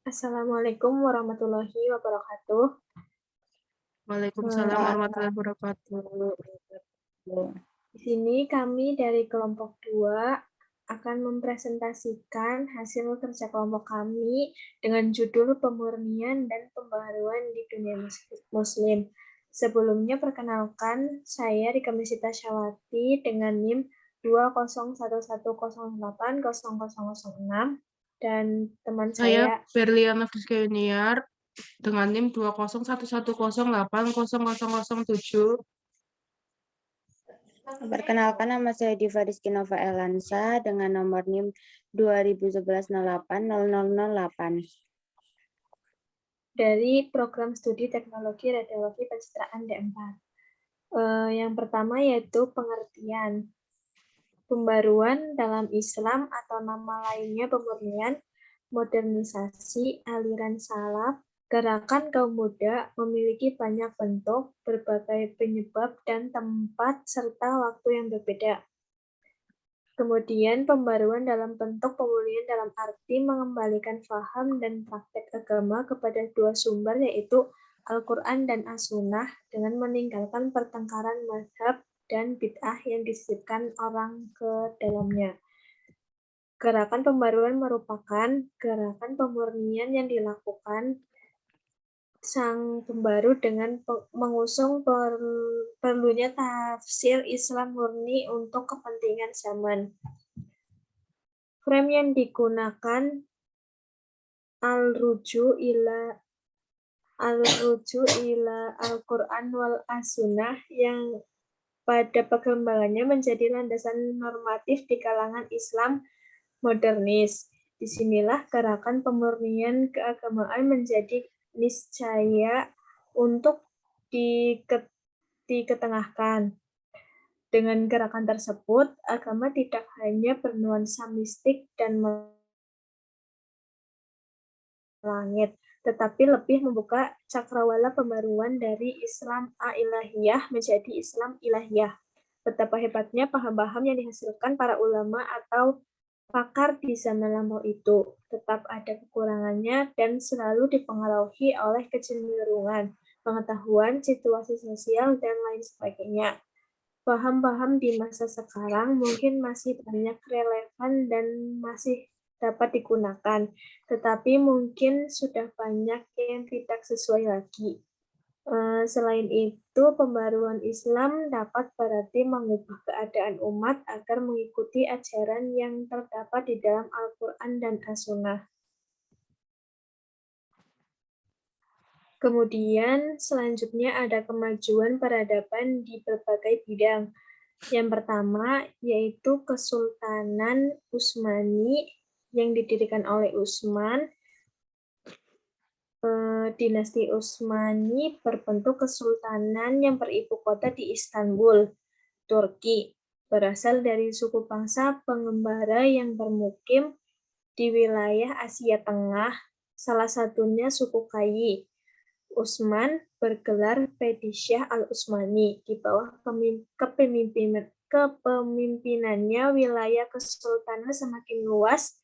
Assalamualaikum warahmatullahi wabarakatuh. Waalaikumsalam warahmatullahi wabarakatuh. Di sini kami dari kelompok 2 akan mempresentasikan hasil kerja kelompok kami dengan judul Pemurnian dan Pembaharuan di Dunia Muslim. Sebelumnya perkenalkan, saya Rika Misita Syawati dengan NIM 20110800006 dan teman Saya saya Berliana Friska Yuniar dengan NIM 20110800007. Perkenalkan, nama saya Diva Rizky Nova Elansa dengan nomor NIM 2011-08-0008. dari program studi teknologi radiologi pencitraan D4. Yang pertama yaitu pengertian. Pembaruan dalam Islam atau nama lainnya pemurnian, modernisasi, aliran salaf, gerakan kaum muda memiliki banyak bentuk, berbagai penyebab dan tempat serta waktu yang berbeda. Kemudian pembaruan dalam bentuk pemulihan dalam arti mengembalikan faham dan praktek agama kepada dua sumber yaitu Al-Quran dan As-Sunnah dengan meninggalkan pertengkaran mazhab dan bid'ah yang disisipkan orang ke dalamnya. Gerakan pembaruan merupakan gerakan pemurnian yang dilakukan sang pembaru dengan mengusung perlunya tafsir Islam murni untuk kepentingan zaman. Frame yang digunakan al-ruju ila Al-Quran wal As-Sunnah yang pada perkembangannya menjadi landasan normatif di kalangan Islam modernis. Disinilah gerakan pemurnian keagamaan menjadi niscaya untuk diketengahkan. Dengan gerakan tersebut, agama tidak hanya bernuansa mistik dan langit, tetapi lebih membuka cakrawala pembaruan dari Islam a-ilahiyah menjadi Islam ilahiyah. Betapa hebatnya paham-paham yang dihasilkan para ulama atau pakar di zaman lampau itu, tetap ada kekurangannya dan selalu dipengaruhi oleh kecenderungan, pengetahuan, situasi sosial, dan lain sebagainya. Paham-paham di masa sekarang mungkin masih banyak relevan dan masih dapat digunakan, tetapi mungkin sudah banyak yang tidak sesuai lagi. Selain itu, pembaruan Islam dapat berarti mengubah keadaan umat agar mengikuti ajaran yang terdapat di dalam Al-Quran dan As-Sunnah. Kemudian selanjutnya ada kemajuan peradaban di berbagai bidang. Yang pertama yaitu Kesultanan Utsmani yang didirikan oleh Utsman. Dinasti Utsmani berbentuk kesultanan yang beribu kota di Istanbul, Turki. Berasal dari suku bangsa pengembara yang bermukim di wilayah Asia Tengah, salah satunya suku Kayi. Utsman bergelar Padishah Al-Utsmani. Di bawah kepemimpinannya wilayah kesultanan semakin luas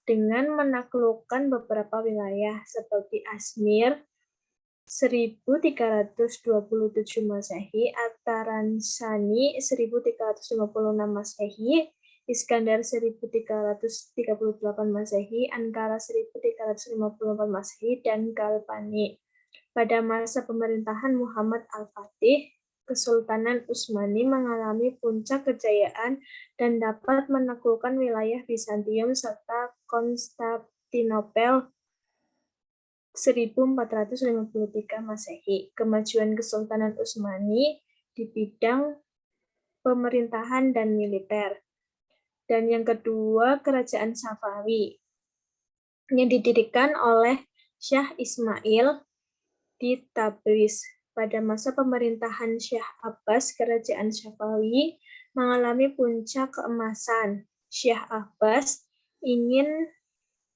dengan menaklukkan beberapa wilayah seperti Azmir 1327 Masehi, At-Taransani 1356 Masehi, Iskandar 1338 Masehi, Ankara 1354 Masehi, dan Galpani. Pada masa pemerintahan Muhammad Al-Fatih, Kesultanan Utsmani mengalami puncak kejayaan dan dapat menaklukkan wilayah Bizantium serta Konstantinopel 1453 Masehi. Kemajuan Kesultanan Utsmani di bidang pemerintahan dan militer. Dan yang kedua, Kerajaan Safawi yang didirikan oleh Syah Ismail di Tabriz. Pada masa pemerintahan Syah Abbas, Kerajaan Safawi mengalami puncak keemasan. Syah Abbas ingin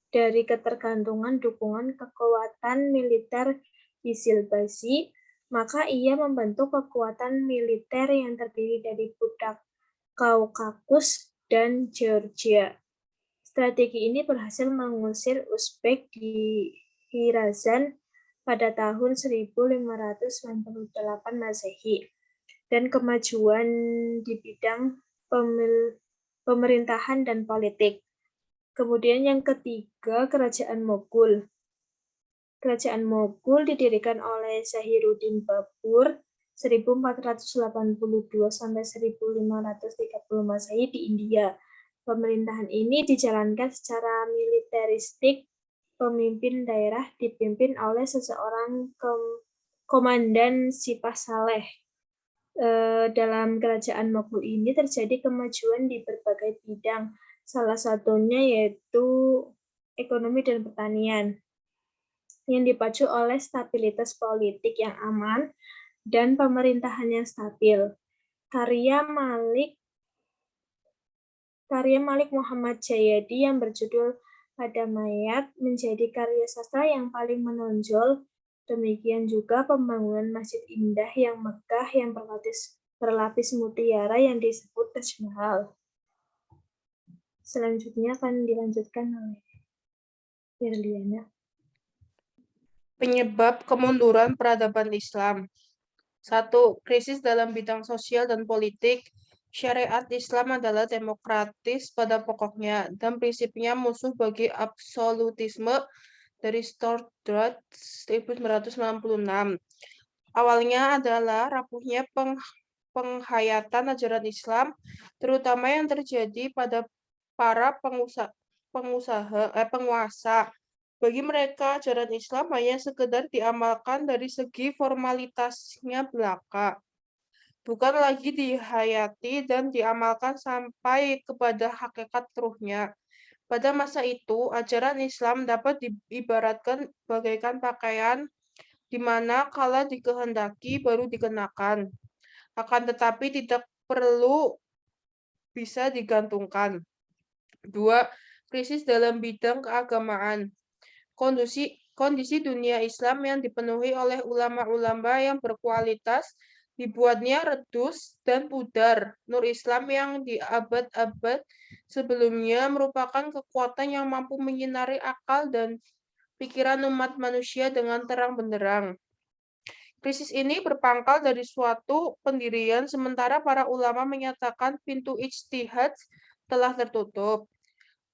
dari ketergantungan dukungan kekuatan militer Izilbazi, maka ia membentuk kekuatan militer yang terdiri dari budak Kaukasus dan Georgia. Strategi ini berhasil mengusir Uzbek di Hirazan pada tahun 1598 Masehi, dan kemajuan di bidang pemerintahan dan politik. Kemudian yang ketiga, Kerajaan Moghul. Kerajaan Moghul didirikan oleh Zahiruddin Babur 1482 sampai 1530 Masehi di India. Pemerintahan ini dijalankan secara militeristik. Pemimpin daerah dipimpin oleh seseorang komandan Sipah Saleh. Dalam kerajaan Moghul ini terjadi kemajuan di berbagai bidang. Salah satunya yaitu ekonomi dan pertanian, yang dipacu oleh stabilitas politik yang aman dan pemerintahan yang stabil. Karya Malik Muhammad Jayadi yang berjudul Padamayat menjadi karya sastra yang paling menonjol. Demikian juga pembangunan Masjid Indah yang megah yang berlapis mutiara yang disebut Taj Mahal. Selanjutnya akan dilanjutkan oleh Firliana. Penyebab kemunduran peradaban Islam. 1. Krisis dalam bidang sosial dan politik. Syariat Islam adalah demokratis pada pokoknya dan prinsipnya musuh bagi absolutisme dari Stordrat 1996. Awalnya adalah rapuhnya penghayatan ajaran Islam, terutama yang terjadi pada para penguasa. Bagi mereka, ajaran Islam hanya sekedar diamalkan dari segi formalitasnya belaka, bukan lagi dihayati dan diamalkan sampai kepada hakikat ruhnya. Pada masa itu, ajaran Islam dapat diibaratkan bagaikan pakaian di mana kala dikehendaki baru dikenakan, akan tetapi tidak perlu bisa digantungkan. 2. Krisis dalam bidang keagamaan. Kondisi dunia Islam yang dipenuhi oleh ulama-ulama yang berkualitas dibuatnya redus dan pudar. Nur Islam yang di abad-abad sebelumnya merupakan kekuatan yang mampu menyinari akal dan pikiran umat manusia dengan terang benderang. Krisis ini berpangkal dari suatu pendirian, sementara para ulama menyatakan pintu ijtihad telah tertutup.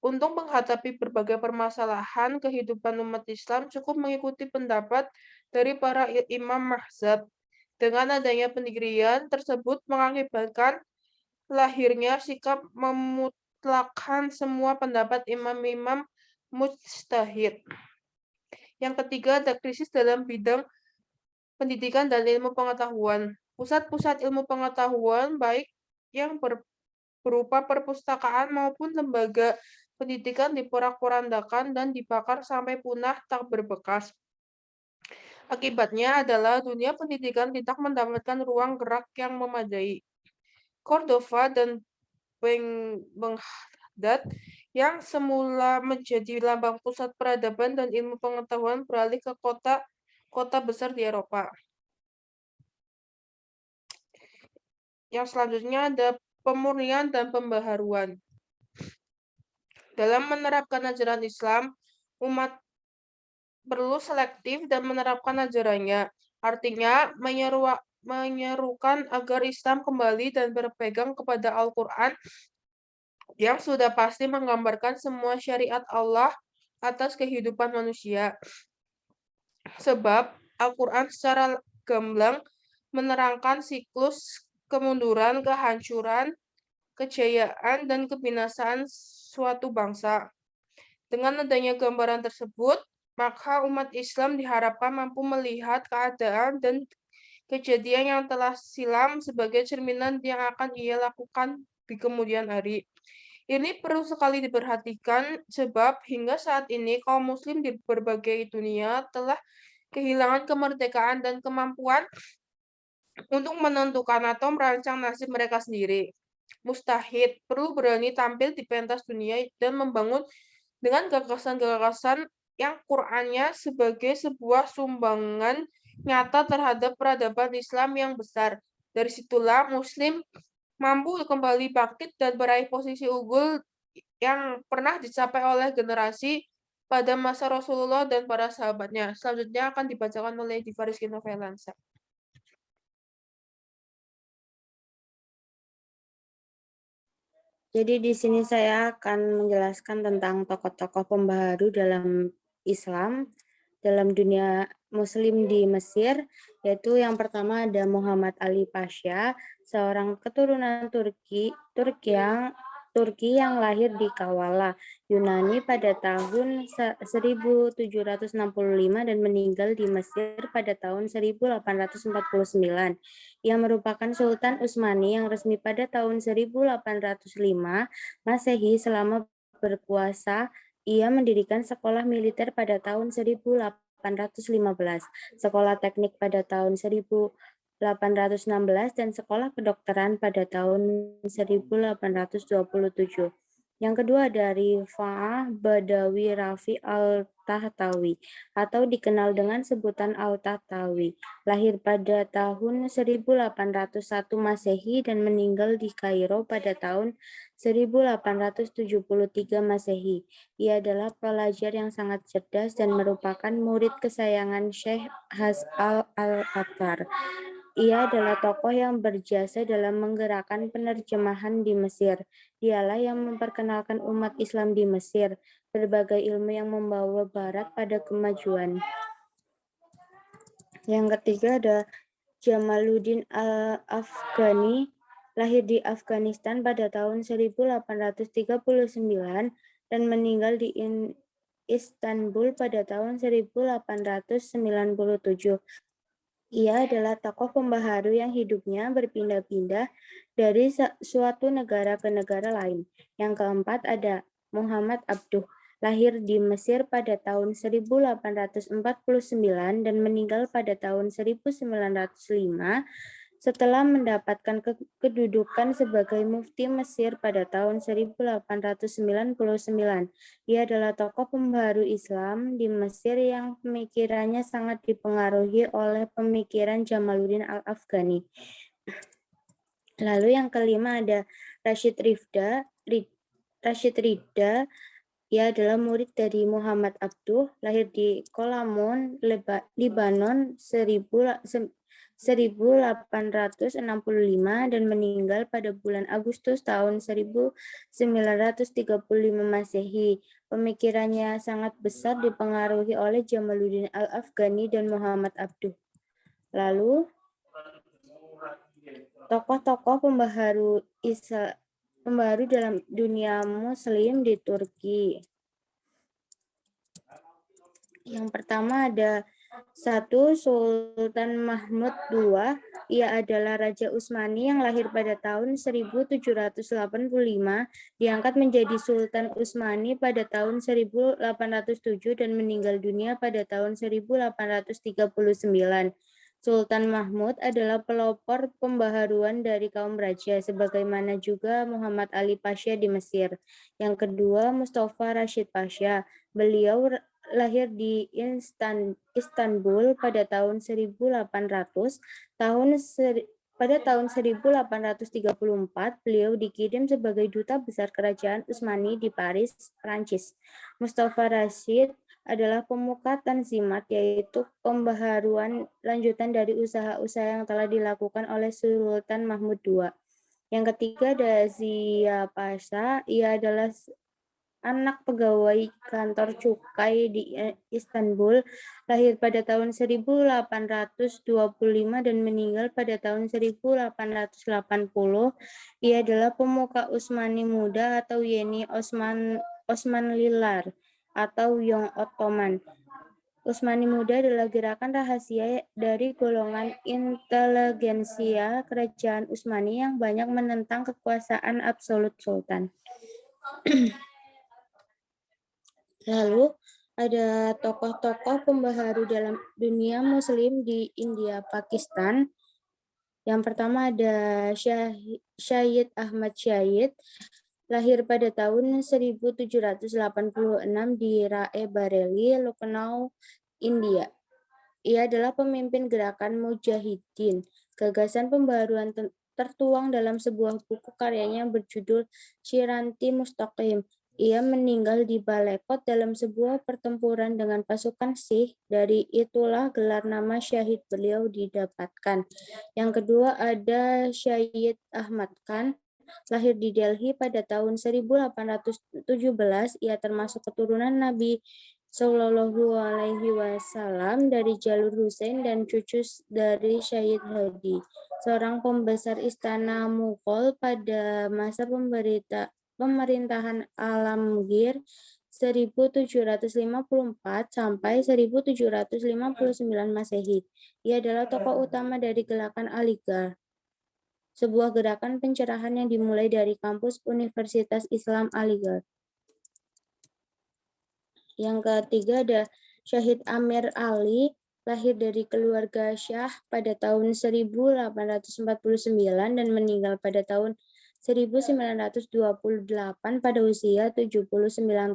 Untuk menghadapi berbagai permasalahan kehidupan umat Islam cukup mengikuti pendapat dari para imam mazhab. Dengan adanya pendirian tersebut mengakibatkan lahirnya sikap memutlakkan semua pendapat imam-imam mujtahid. Yang ketiga, ada krisis dalam bidang pendidikan dan ilmu pengetahuan. Pusat-pusat ilmu pengetahuan baik yang berupa perpustakaan maupun lembaga pendidikan diporak-porandakan dan dibakar sampai punah tak berbekas. Akibatnya adalah dunia pendidikan tidak mendapatkan ruang gerak yang memadai. Cordova dan Baghdad yang semula menjadi lambang pusat peradaban dan ilmu pengetahuan beralih ke kota besar di Eropa. Yang selanjutnya ada pemurnian dan pembaharuan. Dalam menerapkan ajaran Islam, umat perlu selektif dan menerapkan ajarannya. Artinya, menyerukan agar Islam kembali dan berpegang kepada Al-Quran yang sudah pasti menggambarkan semua syariat Allah atas kehidupan manusia. Sebab Al-Quran secara gamblang menerangkan siklus kemunduran, kehancuran, kejayaan, dan kebinasaan suatu bangsa. Dengan adanya gambaran tersebut, maka umat Islam diharapkan mampu melihat keadaan dan kejadian yang telah silam sebagai cerminan yang akan ia lakukan di kemudian hari. Ini perlu sekali diperhatikan sebab hingga saat ini kaum muslim di berbagai dunia telah kehilangan kemerdekaan dan kemampuan untuk menentukan atau merancang nasib mereka sendiri. Mustahid perlu berani tampil di pentas dunia dan membangun dengan gagasan-gagasan yang Qur'annya sebagai sebuah sumbangan nyata terhadap peradaban Islam yang besar. Dari situlah Muslim mampu kembali bangkit dan meraih posisi unggul yang pernah dicapai oleh generasi pada masa Rasulullah dan para sahabatnya. Selanjutnya akan dibacakan oleh Diva Rizky Novelansa. Jadi di sini saya akan menjelaskan tentang tokoh-tokoh pembaharu dalam Islam, dalam dunia Muslim di Mesir, yaitu yang pertama ada Muhammad Ali Pasha, seorang keturunan Turki yang lahir di Kavala, Yunani pada tahun 1765 dan meninggal di Mesir pada tahun 1849. Ia merupakan Sultan Utsmani yang resmi pada tahun 1805 Masehi. Selama berkuasa, ia mendirikan sekolah militer pada tahun 1815, sekolah teknik pada tahun 1816, dan sekolah kedokteran pada tahun 1827. Yang kedua dari Rifa'ah Badawi Rafi Al-Tahtawi atau dikenal dengan sebutan Al-Tahtawi, lahir pada tahun 1801 Masehi dan meninggal di Kairo pada tahun 1873 Masehi. Ia adalah pelajar yang sangat cerdas dan merupakan murid kesayangan Syekh Has'al Al-Attar. Ia adalah tokoh yang berjasa dalam menggerakkan penerjemahan di Mesir. Dialah yang memperkenalkan umat Islam di Mesir, berbagai ilmu yang membawa Barat pada kemajuan. Yang ketiga ada Jamaluddin Al-Afghani, lahir di Afghanistan pada tahun 1839 dan meninggal di Istanbul pada tahun 1897. Ia adalah tokoh pembaharu yang hidupnya berpindah-pindah dari suatu negara ke negara lain. Yang keempat ada Muhammad Abduh, lahir di Mesir pada tahun 1849 dan meninggal pada tahun 1905 setelah mendapatkan kedudukan sebagai mufti Mesir pada tahun 1899. Ia adalah tokoh pembaharu Islam di Mesir yang pemikirannya sangat dipengaruhi oleh pemikiran Jamaluddin Al-Afghani. Lalu yang kelima ada Rashid Ridha. Ia adalah murid dari Muhammad Abduh, lahir di Kolamon, Libanon 1865 dan meninggal pada bulan Agustus tahun 1935 Masehi. Pemikirannya sangat besar dipengaruhi oleh Jamaluddin Al-Afghani dan Muhammad Abduh. Lalu tokoh-tokoh pembaharu dalam dunia Muslim di Turki. Yang pertama ada Sultan Mahmud II. Ia adalah Raja Utsmani yang lahir pada tahun 1785, diangkat menjadi Sultan Utsmani pada tahun 1807 dan meninggal dunia pada tahun 1839. Sultan Mahmud adalah pelopor pembaharuan dari kaum raja, sebagaimana juga Muhammad Ali Pasha di Mesir. Yang kedua, Mustafa Rashid Pasha. Beliau lahir di Istanbul pada tahun 1800. Pada tahun 1834, beliau dikirim sebagai duta besar kerajaan Utsmani di Paris, Prancis. Mustafa Rashid adalah pemuka Tanzimat, yaitu pembaharuan lanjutan dari usaha-usaha yang telah dilakukan oleh Sultan Mahmud II. Yang ketiga ada Zia Pasha. Ia adalah anak pegawai kantor cukai di Istanbul, lahir pada tahun 1825 dan meninggal pada tahun 1880. Ia adalah pemuka Utsmani muda atau Yeni Osmanlilar atau Young Ottoman. Utsmani muda adalah gerakan rahasia dari golongan inteligensia kerajaan Utsmani yang banyak menentang kekuasaan absolut sultan. Lalu ada tokoh-tokoh pembaharu dalam dunia Muslim di India, Pakistan. Yang pertama ada Syed Ahmad Syed, lahir pada tahun 1786 di Rae Bareli, Lucknow, India. Ia adalah pemimpin gerakan Mujahidin. Gagasan pembaharuan tertuang dalam sebuah buku karyanya yang berjudul Syiranti Mustaqim. Ia meninggal di Balekot dalam sebuah pertempuran dengan pasukan Sikh. Dari itulah gelar nama syahid beliau didapatkan. Yang kedua ada Syahid Ahmad Khan, lahir di Delhi pada tahun 1817. Ia termasuk keturunan Nabi Shallallahu Alaihi Wasallam dari jalur Husain dan cucu dari Syahid Hadi, seorang pembesar istana Mughal pada masa pemerintahan Alamgir 1754 sampai 1759 Masehi. Ia adalah tokoh utama dari gerakan Aligarh, sebuah gerakan pencerahan yang dimulai dari kampus Universitas Islam Aligarh. Yang ketiga ada Syahid Amir Ali, lahir dari keluarga Syah pada tahun 1849 dan meninggal pada tahun 1928 pada usia 79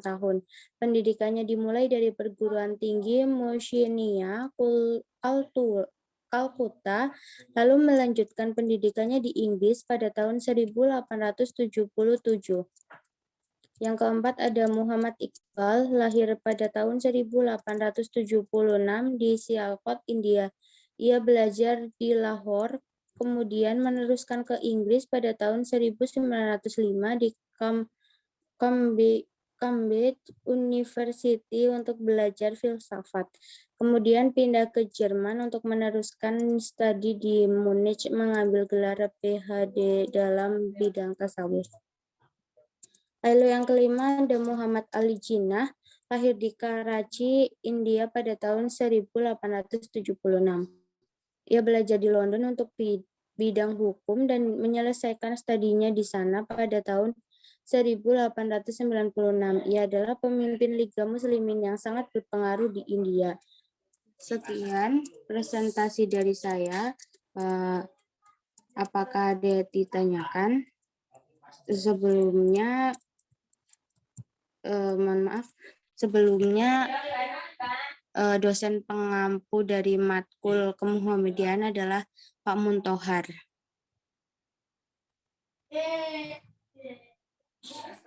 tahun. Pendidikannya dimulai dari perguruan tinggi Mushinia Kalkuta, lalu melanjutkan pendidikannya di Inggris pada tahun 1877. Yang keempat ada Muhammad Iqbal, lahir pada tahun 1876 di Sialkot, India. Ia belajar di Lahore, kemudian meneruskan ke Inggris pada tahun 1905 di Cambridge University untuk belajar filsafat. Kemudian pindah ke Jerman untuk meneruskan studi di Munich, mengambil gelar PhD dalam bidang tasawuf. Lalu yang kelima ada Muhammad Ali Jinnah, lahir di Karachi, India pada tahun 1876. Ia belajar di London untuk bidang hukum dan menyelesaikan studinya di sana pada tahun 1896. Ia adalah pemimpin Liga Muslimin yang sangat berpengaruh di India. Sekian presentasi dari saya. Apakah ada ditanyakan? Sebelumnya mohon maaf, sebelumnya dosen pengampu dari matkul Kemuhammadiyaan adalah Pak Muntohar.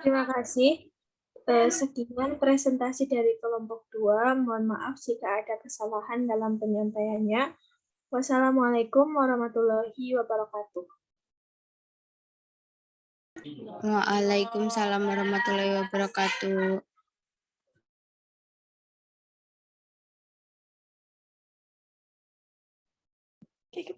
Terima kasih. Sekian presentasi dari kelompok 2. Mohon maaf jika ada kesalahan dalam penyampaiannya. Wassalamualaikum warahmatullahi wabarakatuh. Waalaikumsalam warahmatullahi wabarakatuh. Kayak